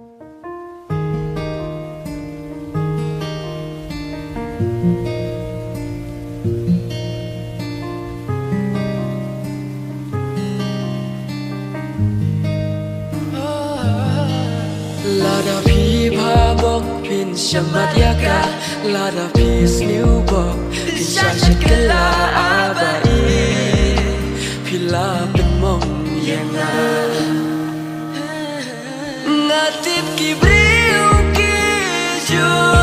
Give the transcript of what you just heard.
Lada pi pa bok pin shamat yaka Lada pi sniu bok pin shachet kala abai Pila pin mong yenga Ngatip ki briu ki jua